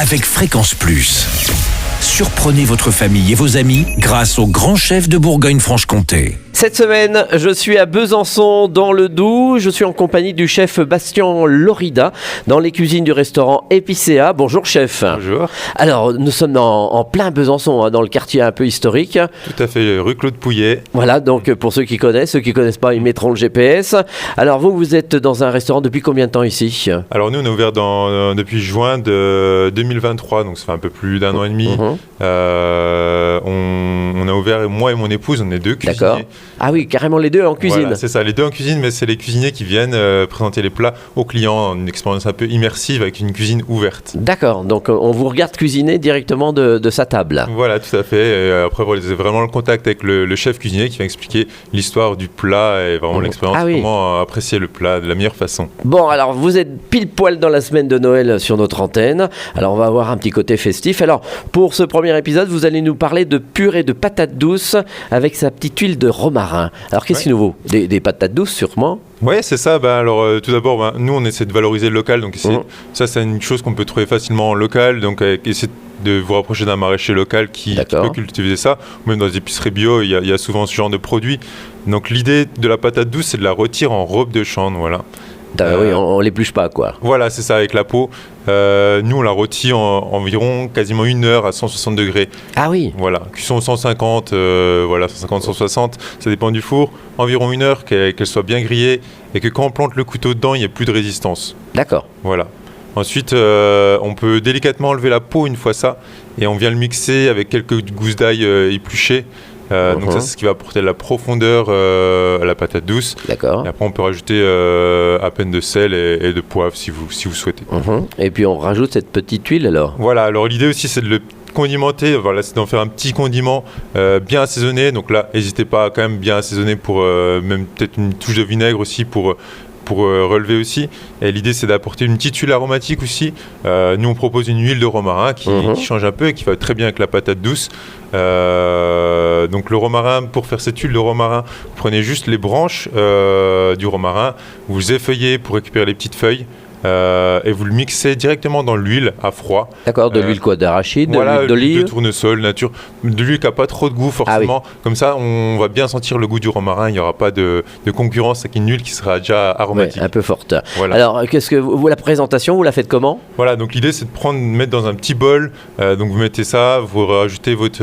avec Fréquence Plus. Surprenez votre famille et vos amis grâce au grand chef de Bourgogne-Franche-Comté. Cette semaine, je suis à Besançon, dans le Doubs. Je suis en compagnie du chef Bastien Lorida, dans les cuisines du restaurant Épicéa. Bonjour chef. Bonjour. Alors, nous sommes en plein Besançon, dans le quartier un peu historique. Tout à fait, rue Claude Pouillet. Voilà, donc pour ceux qui connaissent pas, ils mettront le GPS. Alors vous êtes dans un restaurant depuis combien de temps ici ? Alors nous, on est ouvert depuis juin de 2023, donc ça fait un peu plus d'un an et demi. On a ouvert, moi et mon épouse, on est deux cuisiniers. D'accord. Ah oui, carrément les deux en cuisine. Voilà, c'est ça, les deux en cuisine, mais c'est les cuisiniers qui viennent présenter les plats aux clients, une expérience un peu immersive avec une cuisine ouverte. D'accord, donc on vous regarde cuisiner directement de sa table. Voilà, tout à fait. Et après, vous avez vraiment le contact avec le chef cuisinier qui va expliquer l'histoire du plat et vraiment l'expérience, comment apprécier le plat de la meilleure façon. Bon, alors vous êtes pile poil dans la semaine de Noël sur notre antenne. Alors on va avoir un petit côté festif. Alors pour ce premier épisode, vous allez nous parler de purée de patates douces avec sa petite huile de romarin. Alors qu'est-ce qui nous vaut ? Des patates douces sûrement ? Oui, c'est ça. Alors, tout d'abord, nous, on essaie de valoriser le local. Donc, ça, c'est une chose qu'on peut trouver facilement en local. Donc, essayer de vous rapprocher d'un maraîcher local qui peut cultiver ça. Ou même dans les épiceries bio, il y a souvent ce genre de produits. Donc, l'idée de la patate douce, c'est de la retirer en robe de chambre. Voilà. Oui, on l'épluche pas, quoi. Voilà, c'est ça, avec la peau. Nous, on la rôtit environ quasiment 1 heure à 160 degrés. Ah oui. Voilà, cuisson 150, 150-160, ça dépend du four. Environ 1 heure, qu'elle soit bien grillée et que quand on plante le couteau dedans, il n'y ait plus de résistance. D'accord. Voilà. Ensuite, on peut délicatement enlever la peau une fois ça et on vient le mixer avec quelques gousses d'ail épluchées. Donc ça, c'est ce qui va apporter de la profondeur à la patate douce. D'accord. Et après, on peut rajouter à peine de sel et de poivre si vous souhaitez. Et puis, on rajoute cette petite huile alors. Voilà, alors l'idée aussi, c'est de le condimenter. Voilà, c'est d'en faire un petit condiment bien assaisonné. Donc là, n'hésitez pas à quand même bien assaisonner pour même peut-être une touche de vinaigre aussi pour relever aussi. Et l'idée, c'est d'apporter une petite huile aromatique aussi. Nous, on propose une huile de romarin qui change un peu et qui va très bien avec la patate douce. Donc le romarin, pour faire cette huile de romarin, vous prenez juste les branches du romarin, vous effeuillez pour récupérer les petites feuilles. Et vous le mixez directement dans l'huile à froid. D'accord, de l'huile quoi, d'arachide, de l'huile d'olive, de tournesol, nature, de l'huile qui n'a pas trop de goût forcément. Ah oui. Comme ça, on va bien sentir le goût du romarin. Il n'y aura pas de concurrence avec une huile qui sera déjà aromatique. Un peu forte. Voilà. Alors, la présentation, vous la faites comment ? Voilà, donc l'idée c'est de mettre dans un petit bol. Donc vous mettez ça, vous rajoutez votre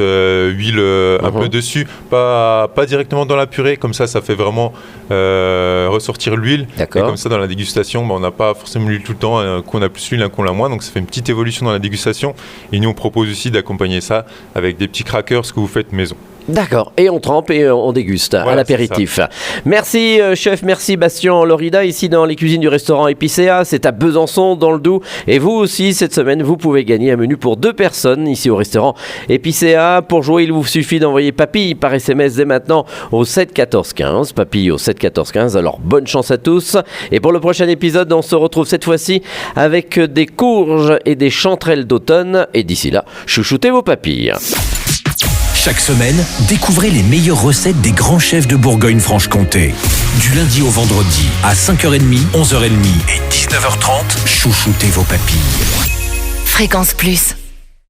huile un peu dessus, pas directement dans la purée. Comme ça fait vraiment ressortir l'huile. D'accord. Et comme ça, dans la dégustation, on n'a pas forcément l'huile tout le temps, qu'on a plus l'huile, qu'on l'a moins, donc ça fait une petite évolution dans la dégustation. Et nous on propose aussi d'accompagner ça avec des petits crackers que vous faites maison. D'accord, et on trempe et on déguste à l'apéritif. Merci chef, merci Bastien Lorida, ici dans les cuisines du restaurant Épicéa, c'est à Besançon dans le Doubs. Et vous aussi, cette semaine, vous pouvez gagner un menu pour 2 personnes ici au restaurant Épicéa. Pour jouer, il vous suffit d'envoyer papille par SMS dès maintenant au 7 14 15, papille au 7 14 15. Alors bonne chance à tous. Et pour le prochain épisode, on se retrouve cette fois-ci avec des courges et des chanterelles d'automne. Et d'ici là, chouchoutez vos papilles. Chaque semaine, découvrez les meilleures recettes des grands chefs de Bourgogne-Franche-Comté. Du lundi au vendredi, à 5h30, 11h30 et 19h30, chouchoutez vos papilles. Fréquence Plus.